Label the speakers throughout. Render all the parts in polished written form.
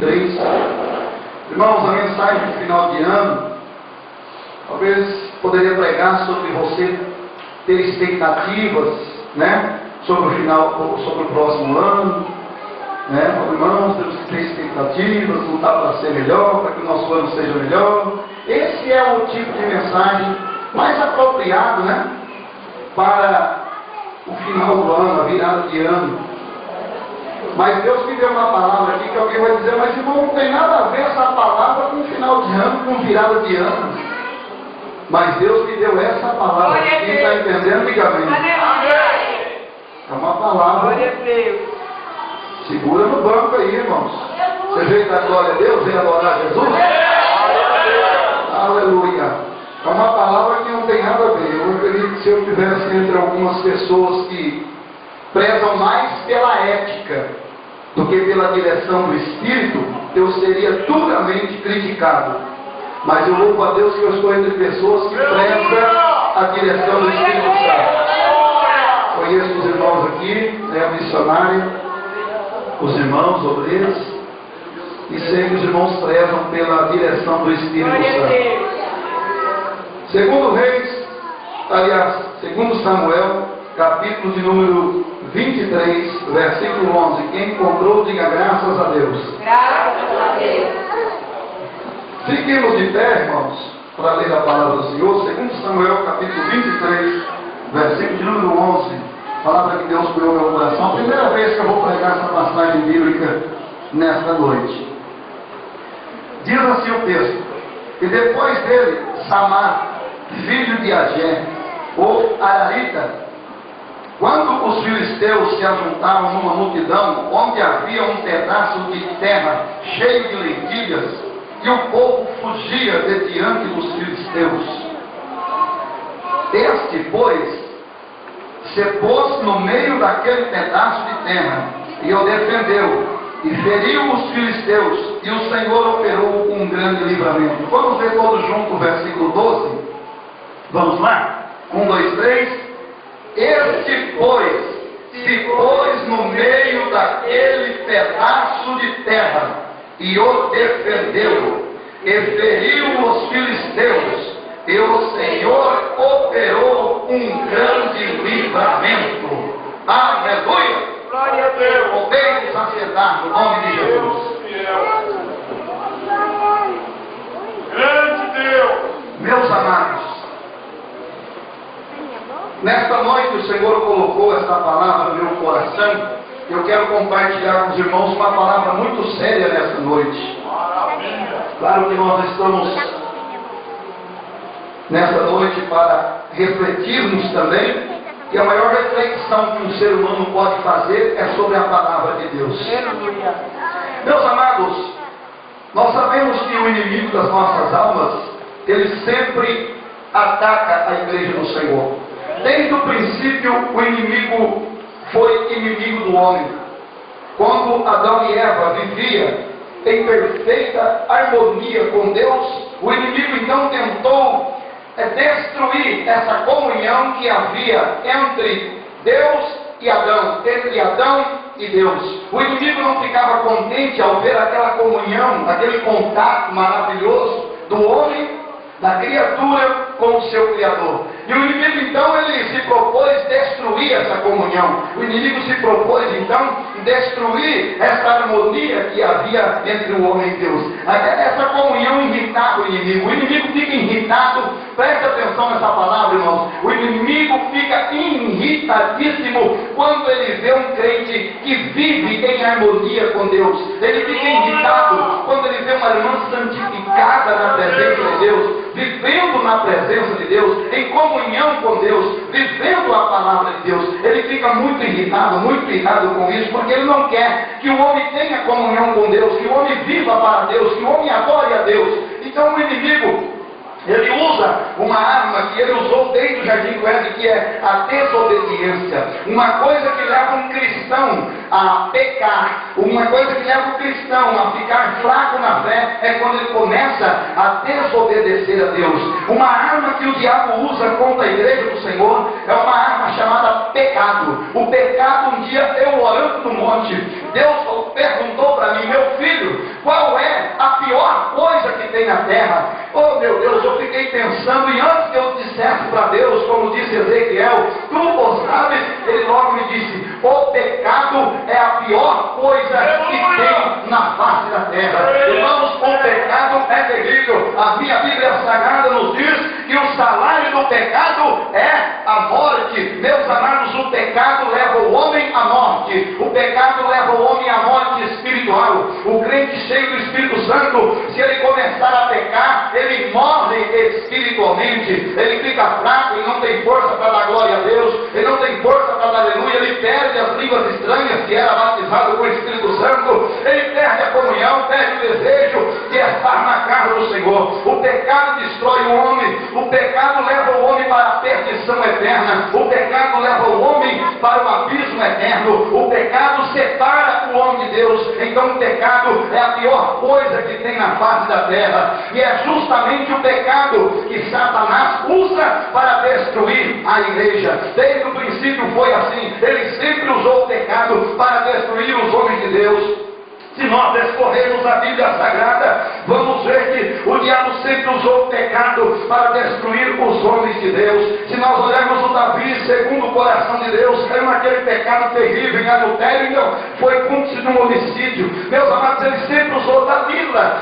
Speaker 1: 23. Irmãos, a mensagem do final de ano, talvez poderia pregar sobre você ter expectativas, né? Sobre o final, sobre o próximo ano, né? Irmãos, temos que ter expectativas, lutar para ser melhor, para que o nosso ano seja melhor. Esse é o tipo de mensagem mais apropriado, né? Para o final do ano, a virada de ano. Mas Deus me deu uma palavra aqui que alguém vai dizer, mas irmão, não tem nada a ver essa palavra com final de ano, com virada de ano. Mas Deus me deu essa palavra. Quem está entendendo, diga amém. É uma palavra. Segura no banco aí, irmãos. Você veio dar glória a Deus, veio adorar Jesus? Aleluia. É uma palavra que não tem nada a ver. Eu acredito que se eu estivesse entre algumas pessoas que prezam mais pela ética do que pela direção do Espírito, eu seria duramente criticado. Mas eu louvo a Deus que eu estou entre pessoas que prezam a direção do Espírito Santo. Conheço os irmãos aqui, a missionária, os irmãos, obreiros, e sei que os irmãos prezam pela direção do Espírito Santo. Segundo Reis, aliás, segundo Samuel, capítulo de número 23, versículo 11. Quem encontrou, diga graças a Deus.
Speaker 2: Graças a Deus.
Speaker 1: Fiquemos de pé, irmãos, para ler a palavra do Senhor. Segundo Samuel, capítulo 23, versículo de número 11. Palavra que Deus criou meu coração. Primeira vez que eu vou pregar essa passagem bíblica nesta noite. Diz assim o texto: e depois dele, Samar, filho de Agé, ou Ararita, quando os filisteus se ajuntaram numa multidão, onde havia um pedaço de terra cheio de lentilhas, e o povo fugia de diante dos filisteus. Este, pois, se pôs no meio daquele pedaço de terra, e o defendeu, e feriu os filisteus, e o Senhor operou um grande livramento. Vamos ver todos juntos o versículo 12? Vamos lá? 1, 2, 3. Este, pois, se pôs no meio daquele pedaço de terra, e o defendeu, e feriu os filisteus, e o Senhor operou um grande livramento. Aleluia!
Speaker 2: Glória a Deus.
Speaker 1: Podemos acertar no nome de Jesus.
Speaker 2: Grande Deus.
Speaker 1: Meus amados, nesta noite o Senhor colocou esta palavra no meu coração. Eu quero compartilhar com os irmãos uma palavra muito séria nesta noite. Claro que nós estamos nesta noite para refletirmos também, que a maior reflexão que um ser humano pode fazer é sobre a palavra de Deus. Meus amados, nós sabemos que o inimigo das nossas almas, ele sempre ataca a igreja do Senhor. Desde o princípio, o inimigo foi inimigo do homem. Quando Adão e Eva viviam em perfeita harmonia com Deus, o inimigo então tentou destruir essa comunhão que havia entre Deus e Adão, entre Adão e Deus. O inimigo não ficava contente ao ver aquela comunhão, aquele contato maravilhoso do homem, da criatura com o seu Criador. E o inimigo então ele se propôs destruir essa comunhão. O inimigo se propôs então destruir essa harmonia que havia entre o homem e Deus. Essa comunhão irritava o inimigo. O inimigo fica irritado. Preste atenção nessa palavra, irmãos. O inimigo fica irritadíssimo quando ele vê um crente que vive em harmonia com Deus. Ele fica irritado quando ele vê uma irmã santificada na presença de Deus, vivendo na presença de Deus, em comunhão com Deus, vivendo a palavra de Deus. Ele fica muito irritado com isso, porque ele não quer que o homem tenha comunhão com Deus, que o homem viva para Deus, que o homem adore a Deus. Então o inimigo, ele usa uma arma que ele usou desde o Jardim do Éden, que é a desobediência. Uma coisa que leva um cristão a pecar, uma coisa que leva o cristão a ficar fraco na fé, é quando ele começa a desobedecer a Deus. Uma arma que o diabo usa contra a igreja do Senhor é uma arma chamada pecado. O pecado, um dia eu orando no monte, Deus perguntou para mim: meu filho, qual tem na terra. Oh meu Deus, eu fiquei pensando, e antes que eu dissesse para Deus, como disse Ezequiel, tu o sabes, ele logo me disse, o pecado é a pior coisa que tem na face da terra. Irmãos, o pecado é terrível. A minha Bíblia Sagrada nos diz que o salário do pecado é a morte. Meus amados, o pecado leva o homem à morte. O pecado leva o homem à morte espiritual. O crente cheio do Espírito Santo, se ele começar a pecar, ele morre espiritualmente. Ele fica fraco, ele não tem força para dar glória a Deus, ele não tem força para dar aleluia, ele perde as línguas estranhas, que era batizado com o Espírito Santo, ele perde a comunhão, perde o desejo de estar na casa do Senhor. O pecado destrói o homem, o pecado leva o homem para a perdição eterna, o pecado leva o homem para o abismo eterno, o pecado separa o homem de Deus. Então o pecado é a pior coisa que tem na face da terra, e é justamente o pecado que Satanás usa para destruir a igreja. Desde o princípio foi assim, ele sempre usou o pecado para destruir os homens de Deus. Se nós descorrermos a Bíblia Sagrada, vamos ver que o diabo sempre usou o pecado para destruir os homens de Deus. Se nós olharmos o Davi, segundo o coração de Deus, caiu naquele pecado terrível em adultério, não, foi cúmplice de um homicídio. Meus amados, ele sempre usou Dalila,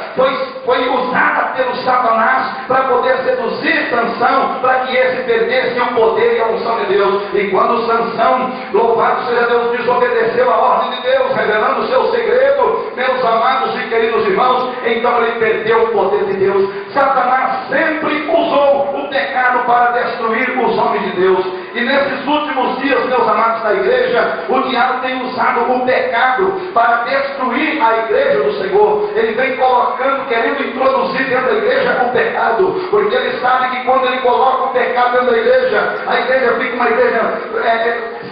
Speaker 1: foi usada pelo Satanás para poder seduzir Sansão, para que esse perdesse o poder e a unção de Deus. E quando Sansão, louvado seja Deus, desobedeceu a ordem de Deus, revelando o seu segredo, meus amados e queridos irmãos, então ele perdeu o poder de Deus. Satanás sempre usou o pecado para destruir os homens de Deus. E nesses últimos dias, meus amados da igreja, o diabo tem usado o pecado para destruir a igreja do Senhor. Ele vem colocando, querendo introduzir dentro da igreja o pecado, porque ele sabe que quando ele coloca o pecado dentro da igreja, a igreja fica uma igreja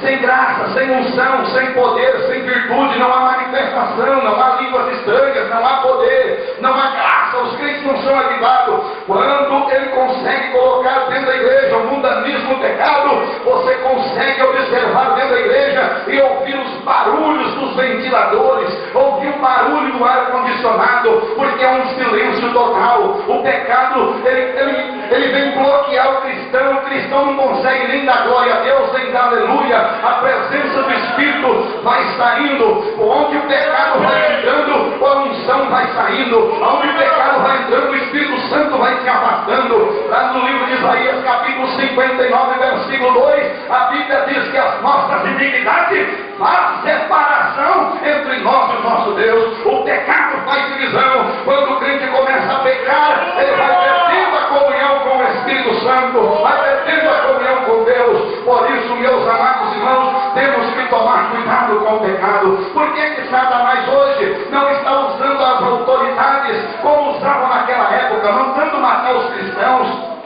Speaker 1: sem graça, sem unção, sem poder, sem virtude, não há manifestação, não há línguas estranhas, não há poder, não há graça, os crentes não são avivados. Quando ele consegue colocar dentro da igreja o mundanismo, o pecado, você consegue observar dentro da igreja e ouvir os barulhos dos ventiladores, ouvir o barulho do ar-condicionado, porque é um silêncio total. O pecado, ele vem bloquear o cristão não consegue nem dar glória a Deus, nem dar aleluia. A presença do Espírito vai saindo, onde o pecado vai entrando, a unção vai saindo, onde o pecado vai entrando, o Espírito Santo vai se afastando. Lá no livro de Isaías, capítulo 59, versículo 2, a Bíblia diz que as nossas iniquidades faz separação entre nós e o nosso Deus. O pecado faz divisão. Quando o crente começa a pecar, ele vai perdendo a comunhão com o Espírito Santo, vai perdendo a comunhão com Deus. Por isso, meus amados irmãos, temos que tomar cuidado com o pecado. Por que Satanás hoje não está usando as autoridades como usavam naquela época, mandando matar os cristãos?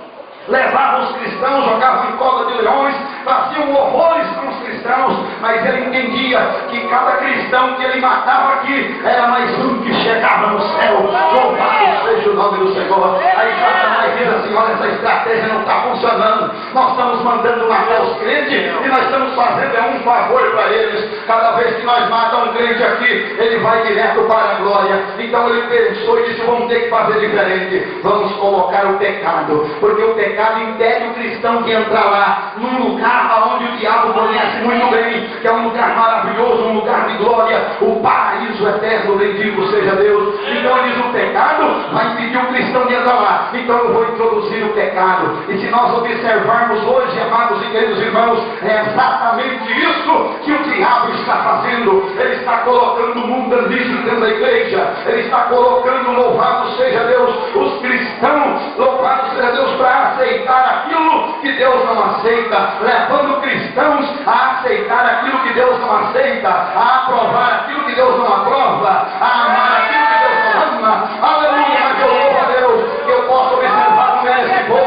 Speaker 1: Levavam os cristãos, jogavam em cova de leões, faziam horrores com os cristãos, mas ele entendia que cada cristão que ele matava aqui era mais um que chegava no céu. Louvado seja o nome do Senhor. Aí Satanás diz assim: olha, essa estratégia não está funcionando, nós estamos mandando matar os crentes e nós estamos fazendo um favor para eles. Cada vez que nós matamos um crente aqui, ele vai direto para a glória. Então ele pensou e disse: vamos ter que fazer diferente, vamos colocar o pecado, porque o pecado impede o cristão de entrar lá, num lugar onde o diabo conhece muito bem, que é um lugar maravilhoso, um lugar de glória, o paraíso eterno, bendito seja Deus. Então ele diz: o pecado vai impedir o cristão de entrar lá, então eu vou introduzir o pecado. E se nós observarmos hoje, amados e queridos irmãos, é exatamente isso que o diabo está fazendo. Ele está colocando o mundanismo dentro da igreja, ele está colocando, louvado seja Deus, os cristãos, louvado seja Deus, para aceitar aquilo que Deus não aceita, levando cristãos a aceitar aquilo que Deus não aceita, a aprovar aquilo que Deus não aprova, a amar aquilo que Deus não ama. Aleluia, mas eu louvo a Deus que eu posso observar no meio desse povo,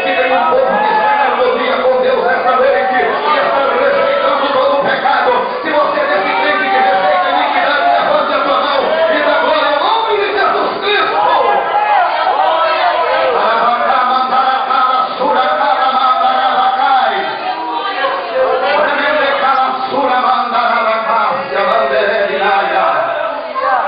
Speaker 1: que tem um povo que está em harmonia com Deus nessa noite, e está rejeitando todo o pecado. Se você é desse crente que rejeita a iniquidade, levante a sua mão e dá glória ao nome de Jesus Cristo.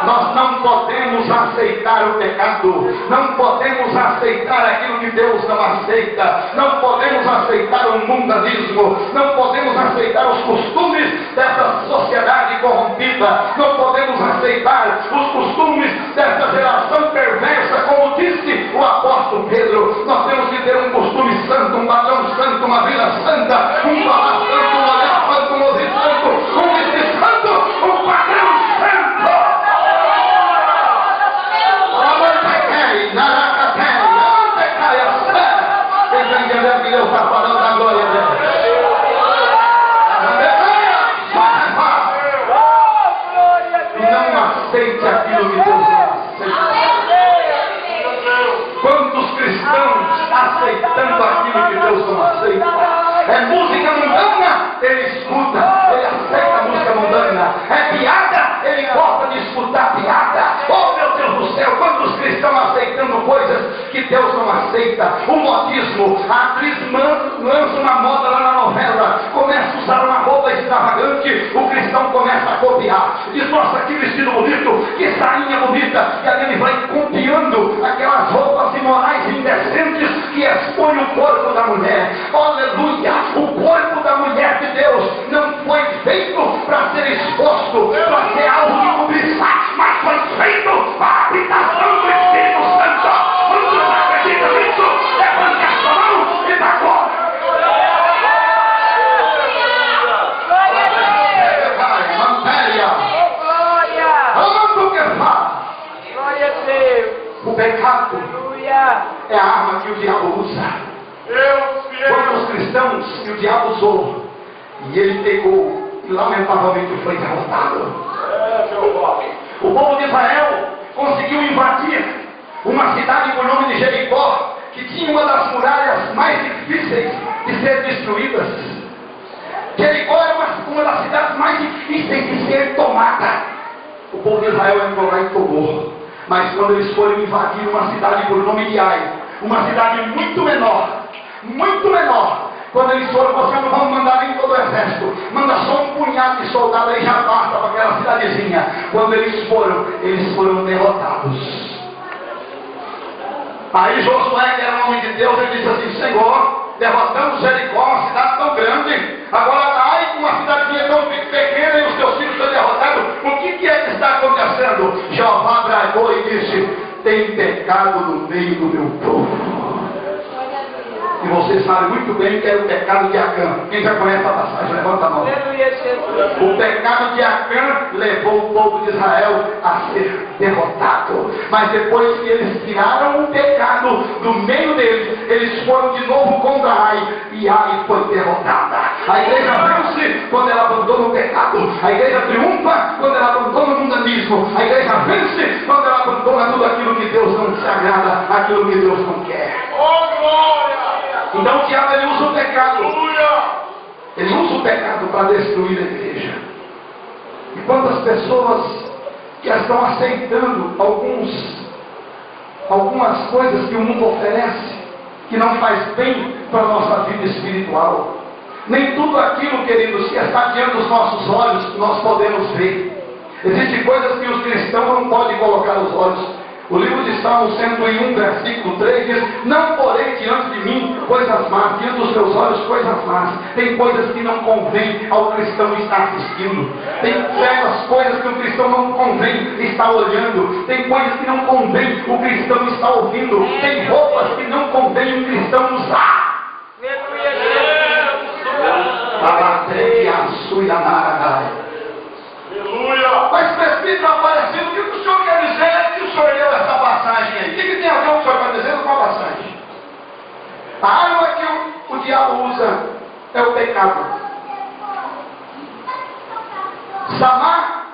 Speaker 1: Nós não podemos aceitar o pecado, não podemos podemos aceitar aquilo que Deus não aceita. Não podemos aceitar o mundanismo. Não podemos aceitar os costumes dessa sociedade corrompida. Não podemos aceitar os costumes dessa geração perversa, como disse o apóstolo Pedro. Nós temos que ter um costume santo, um padrão santo, uma vida santa, um falar santo, um olhar santo, um ouvir santo, um vestir santo, um padrão santo. Quem está entendendo que Deus está falando da glória dele? Não aceite aquilo que Deus não aceita. Quantos cristãos aceitando aquilo que Deus não aceita? É música mundana, ele escuta, ele aceita a música mundana. É piada, ele gosta de escutar piada. Oh meu Deus do céu, quantos cristãos aceitando coisas que Deus não aceita? O modismo, a atriz lança uma moda lá na novela, começa a usar uma roupa extravagante, o cristão começa a copiar. Diz, nossa, que vestido bonito, que sainha bonita, e ali ele vai copiando aquelas roupas imorais e indecentes que expõem o corpo da mulher. Aleluia! O corpo da mulher de Deus não foi feito para ser exposto, para ser algo de cobiçar, mas foi feito para a habitação do Espírito Santo. Quando você acredita nisso, levante a sua mão e dá glória. O pecado é a arma que o diabo usa. Quantos cristãos que o diabo usou e ele pegou e lamentavelmente foi derrotado. O povo de Israel conseguiu invadir uma cidade por nome de Jericó, que tinha uma das muralhas mais difíceis de ser destruídas. Jericó era uma das cidades mais difíceis de ser tomada. O povo de Israel entrou lá e tomou. Mas quando eles foram invadir uma cidade por nome de Ai, uma cidade muito menor, quando eles foram, você não vão mandar nem todo o exército, manda só um punhado de soldados aí, já basta para aquela cidadezinha. Quando eles foram derrotados. Aí Josué, que era um homem de Deus, ele disse assim, Senhor, derrotamos Jericó, uma cidade tão grande, agora Ai, uma cidadezinha tão pequena e os teus filhos estão derrotados, o que é que está acontecendo? Jeová bradou e disse, tem pecado no meio do meu povo. E você sabe muito bem que era o pecado de Acã. Quem já conhece a passagem, levanta a mão. O pecado de Acã levou o povo de Israel a ser derrotado. Mas depois que eles tiraram o pecado do meio deles, eles foram de novo contra Ai, e Ai foi derrotada. A igreja vence quando ela abandona o pecado. A igreja triunfa quando ela abandona o mundanismo. A igreja vence quando ela abandona tudo aquilo que Deus não se agrada, aquilo que Deus não quer.
Speaker 2: Oh, glória!
Speaker 1: Então o diabo ele usa o pecado. Ele usa o pecado para destruir a igreja. E quantas pessoas que estão aceitando algumas coisas que o mundo oferece, que não faz bem para a nossa vida espiritual. Nem tudo aquilo, queridos, que está diante dos nossos olhos, nós podemos ver. Existem coisas que os cristãos não podem colocar os olhos. O livro de Salmos 101, versículo 3 diz, não porei diante de mim coisas más, diante dos meus olhos coisas más. Tem coisas que não convém ao cristão estar assistindo. Tem certas coisas que o cristão não convém estar olhando. Tem coisas que não convém o cristão estar ouvindo. Tem roupas que não convém o cristão usar. Mas presbítero aparecendo, o que o senhor quer dizer que o senhor leu essa passagem aí? O que tem a ver o que o senhor está dizendo com a passagem? A arma que o diabo usa é o pecado. Samar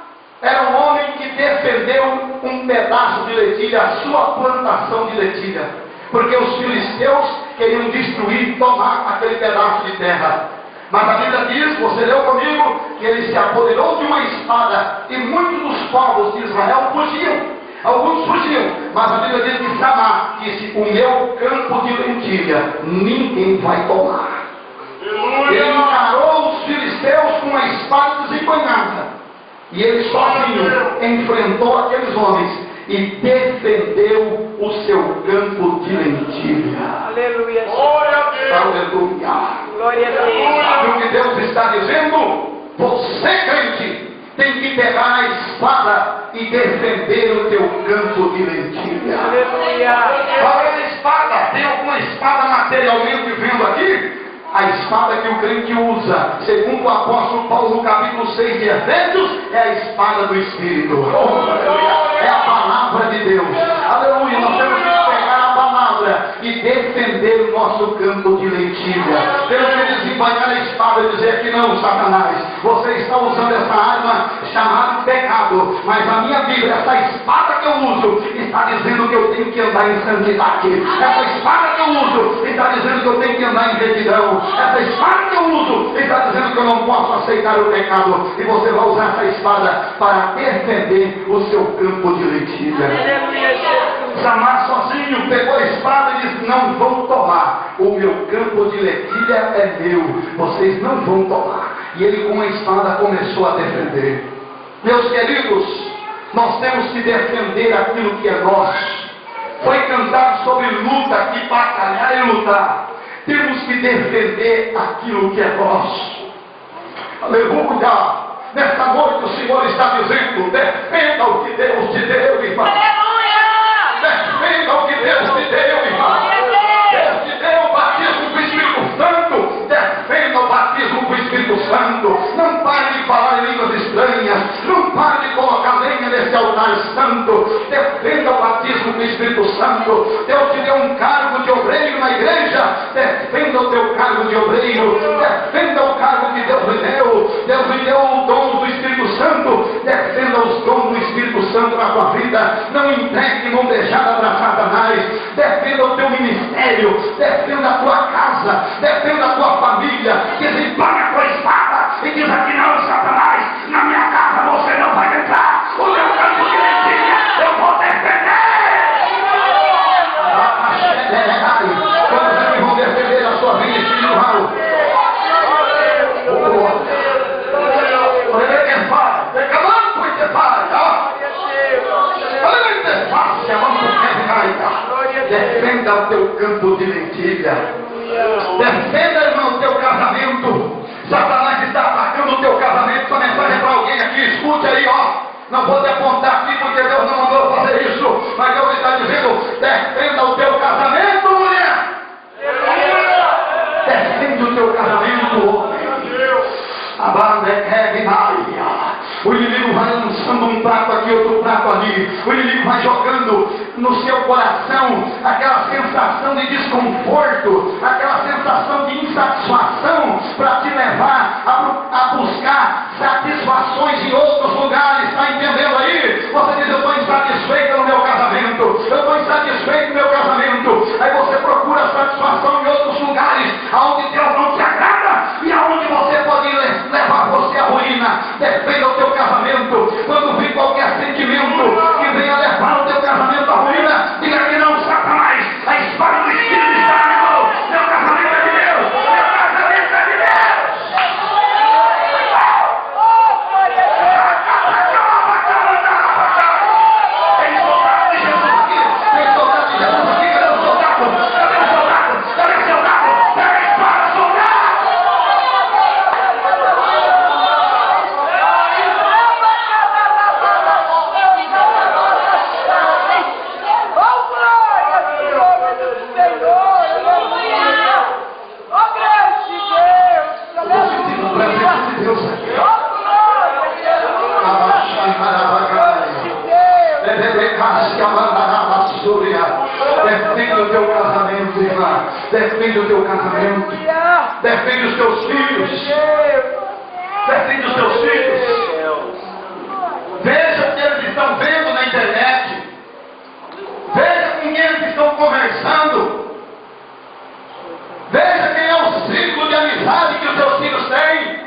Speaker 1: era um homem que defendeu um pedaço de lentilha, a sua plantação de lentilha, porque os filisteus queriam destruir, tomar aquele pedaço de terra. Mas a Bíblia diz, você leu comigo, que ele se apoderou de uma espada e muitos dos povos de Israel fugiam. Alguns fugiam, mas a Bíblia diz que Samar disse, o meu campo de lentilha ninguém vai tomar. Ele encarou os filisteus com uma espada desembanhada. E ele sozinho enfrentou aqueles homens. e defendeu o seu campo de lentilha.
Speaker 2: Aleluia. Glória a Deus.
Speaker 1: Aleluia.
Speaker 2: Glória a Deus.
Speaker 1: Sabe o que Deus está dizendo? Você, crente, tem que pegar a espada e defender o teu campo de lentilha.
Speaker 2: Aleluia.
Speaker 1: Qual é a espada? Tem alguma espada materialmente vendo aqui? A espada que o crente usa, segundo o apóstolo Paulo no capítulo 6 de Efésios, é a espada do Espírito. É a palavra de Deus. Aleluia. Nós temos que pegar a palavra e defender o nosso campo de lentilha. Temos que desembanhar a espada e dizer que não, Satanás, você está usando essa arma chamada pecado, mas a minha Bíblia, essa espada que eu uso, está dizendo que eu tenho que andar em santidade. Essa espada que eu uso está dizendo que eu tenho que andar em retidão. Essa espada que eu uso está dizendo que eu não posso aceitar o pecado. E você vai usar essa espada para defender o seu campo de lentilha. Samar sozinho pegou a espada e disse: não vão tomar, o meu campo de lentilha é meu, vocês não vão tomar. E ele com a espada começou a defender. Meus queridos, nós temos que defender aquilo que é nosso. Foi cantado sobre luta, que batalhar e lutar. Temos que defender aquilo que é nosso. Aleluia! Nesta noite o Senhor está dizendo: defenda o que Deus te deu, irmão. Defenda o que Deus te deu, irmão. Deus te deu o batismo do Espírito Santo. Defenda o batismo do Espírito Santo. Não pare de falar em línguas estranhas. Não pare de colocar lenha nesse altar santo. Defenda o batismo do Espírito Santo. Deus te deu um cargo de obreiro na igreja. Defenda o teu cargo de obreiro. Defenda o cargo que Deus lhe deu. Deus lhe deu o dom do Espírito Santo. Defenda os dons do Espírito Santo na tua vida. Não entregue mão beijada para Satanás. Defenda o teu ministério. Defenda a tua casa. Defenda a tua família. Desembanha a tua espada e diz aqui: não, Satanás, na minha casa você não vai entrar. O meu campo de lentilha eu vou defender. Quando vocês vão defender a sua vida espiritual? Defenda o teu campo de lentilha. Defenda, irmão, o teu casamento. Satanás está atacando o teu casamento. Essa mensagem para alguém aqui. Escute aí, ó. Não vou te apontar aqui porque Deus não mandou fazer isso. Mas Deus está dizendo: defenda o teu casamento, mulher. Defenda o teu casamento, homem. A banda é Maria. O inimigo vai lançando um prato aqui, outro prato ali. O inimigo vai jogando no seu coração aquela sensação de desconforto, aquela sensação de insatisfação, para te levar a buscar satisfações em outros lugares. Está entendendo aí? Você diz: eu estou insatisfeito no meu casamento, eu estou insatisfeito no meu casamento. Aí você procura satisfação em outros lugares, aonde Deus não te agrada e aonde você pode levar você à ruína. Defenda o teu casamento. Quando vir qualquer sentimento que venha levar o teu casamento à ruína, diga que não, Satanás, a espada do Espírito está na mão. Meu casamento é de Deus. Meu casamento é de Deus. Tem soldado de Jesus aqui. Tem soldado de Jesus aqui. Cadê o soldado? Cadê o soldado? Cadê o soldado? Pega a espada, soldado. Defende o teu casamento, irmã. Defende o teu casamento. Defende os teus filhos. Defende os teus filhos. Veja o que eles estão vendo na internet. Veja com quem eles estão conversando. Veja quem é o círculo de amizade que os teus filhos têm.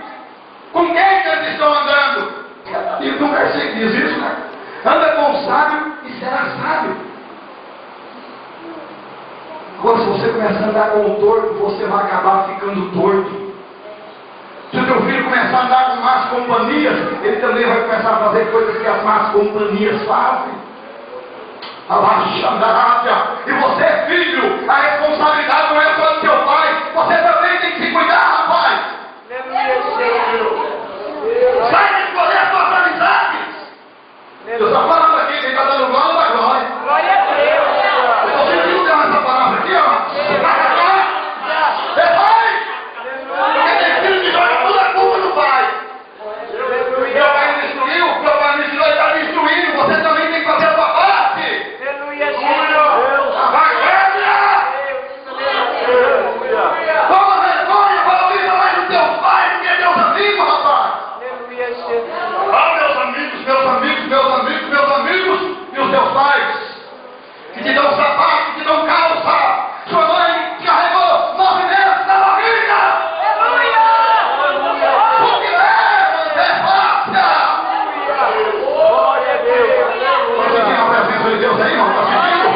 Speaker 1: Com quem que eles estão andando? E no versículo diz isso, né? Anda com o sábio e será sábio. Agora, se você começar a andar com o torto, você vai acabar ficando torto. Se o teu filho começar a andar com más companhias, ele também vai começar a fazer coisas que as más companhias fazem. E você, filho, a responsabilidade não é só do seu pai, você também tem que se cuidar, rapaz. Sai de escolher suas amizades. Eu estou falando aqui, quem está dando glória da glória.
Speaker 2: Glória a Deus.
Speaker 1: Eu estou sentindo essa palavra aqui, ó. É pai. Porque tem filho que joga toda a culpa no pai. Meu pai me instruiu, meu pai me ensinou, ele está me instruindo, você também tem que fazer a sua parte.
Speaker 2: Aleluia,
Speaker 1: Toma vergonha, valoriza mais os teus pais do que meus amigos, rapaz. Ah, meus amigos e os teus pais, que te dão sapato, que te dão calça. Sua mãe te carregou 9 meses na barriga. Porque leva, é fácil.
Speaker 2: glória a Deus.
Speaker 1: Está sentindo a presença de Deus aí, irmão? Está sentindo?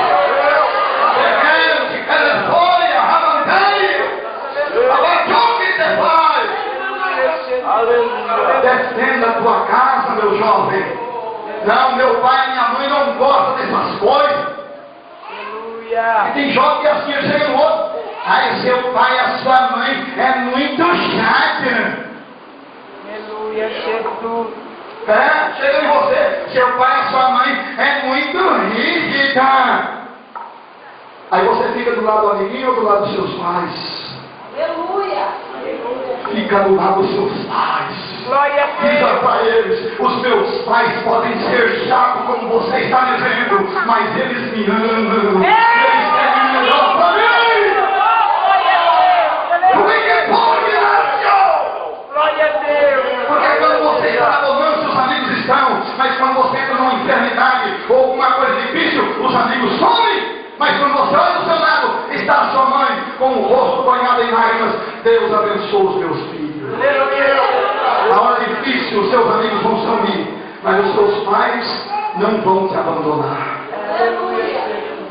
Speaker 1: Defenda a tua casa, meu jovem. Não, meu pai e minha mãe não gostam dessas coisas. E tem jovem que assim chega no outro. Aí seu pai e a sua mãe é muito chato.
Speaker 2: Aleluia, Jesus.
Speaker 1: Chega em você. Seu pai e a sua mãe é muito rígida. Aí você fica do lado do amiguinho ou do lado dos seus pais?
Speaker 3: Aleluia.
Speaker 1: Fica do lado dos seus pais.
Speaker 2: Glória a
Speaker 1: Diga
Speaker 2: Deus.
Speaker 1: para eles: os meus pais podem ser chatos como você está dizendo, mas eles me amam. Eles querem o melhor para mim.
Speaker 2: Glória a Deus.
Speaker 1: Porque quando você está na bonança, os amigos estão, mas quando você entra numa enfermidade ou alguma coisa difícil, os amigos somem. Mas quando você olha do seu lado, está a sua mãe com o rosto banhado em lágrimas. Deus abençoe os meus filhos. Na hora difícil, os seus amigos vão sumir, mas os seus pais não vão te abandonar.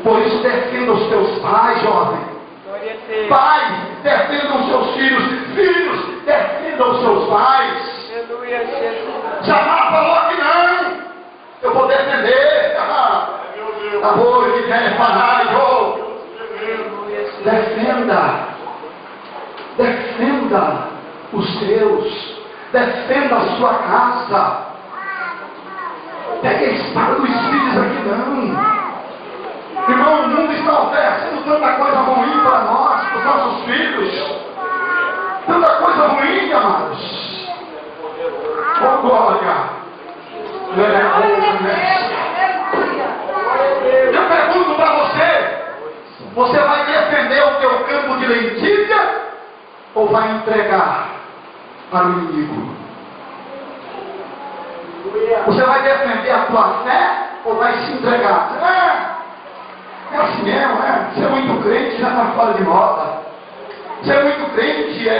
Speaker 1: Por isso, defenda os teus pais, jovem.
Speaker 2: Glória a Deus.
Speaker 1: Pais, defendam os seus filhos. Filhos, defendam os seus pais.
Speaker 2: Aleluia, Jesus.
Speaker 1: Jamais falou que não. Eu vou defender. Amor que quer falar, defenda os seus, defenda a sua casa. Pegue a espada dos filhos aqui não. Irmão, o mundo está oferecendo tanta coisa ruim para nós, para os nossos filhos. Tanta coisa ruim, amados. Oh glória. Eu pergunto para você: você vai defender o teu campo de lentilha ou vai entregar para o inimigo? Você vai defender a tua fé ou vai se entregar? É assim mesmo, né? Você é muito crente, já está fora de moda. Você é muito crente, já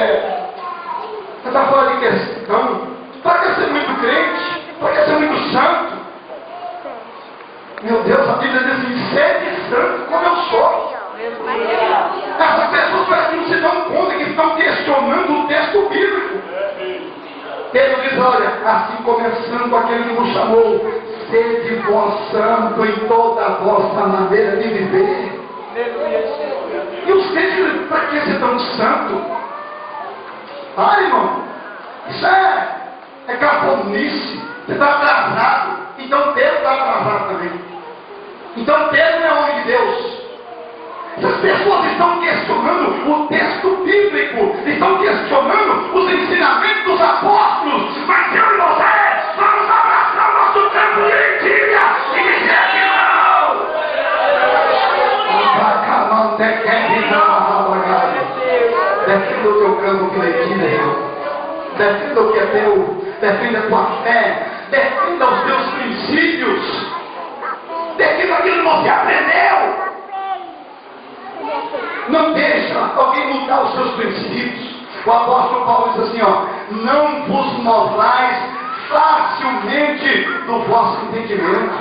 Speaker 1: está fora de questão. Para que ser muito crente? Para que ser muito santo? Meu Deus, a Bíblia diz assim: sede santo como eu sou. Essas pessoas parecem que não se dão conta que estão questionando o texto bíblico. Pedro diz: olha, assim começando aquele que nos chamou, sede vós santo em toda a vossa maneira de viver. E os crentes, para que ser tão santo? Ah, irmão, isso é cafonice. Você está atrasado. Então Pedro está atrasado também. Então Pedro não é homem de Deus. Essas pessoas estão questionando o texto bíblico, estão questionando os ensinamentos dos apóstolos, mas eu e você vamos abraçar o nosso campo de lentilha e dizer que não! Defenda o teu campo de lentilha, irmão. Defenda o que é teu, defenda a tua fé, defenda os teus princípios, defenda aquilo que você aprendeu. Não deixa alguém mudar os seus princípios. O apóstolo Paulo diz assim, não vos movais facilmente do vosso entendimento.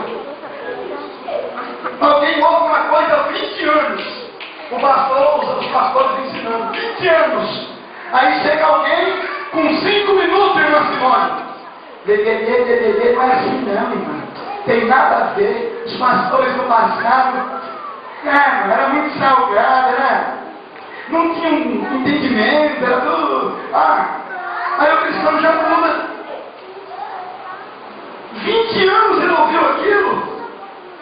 Speaker 1: Alguém ouve uma coisa há 20 anos. O pastor, os pastores ensinando 20 anos. Aí chega alguém com 5 minutos, irmã Simone. Não é assim não, irmã. Tem nada a ver. os pastores do passado, cara, era muito salgado, né? Não tinha um entendimento, era tudo. Aí o cristão já muda. 20 anos ele ouviu aquilo.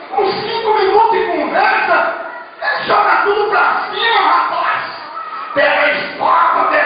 Speaker 1: Com 5 minutos de conversa, ele joga tudo pra cima, rapaz. Pega a espada, pega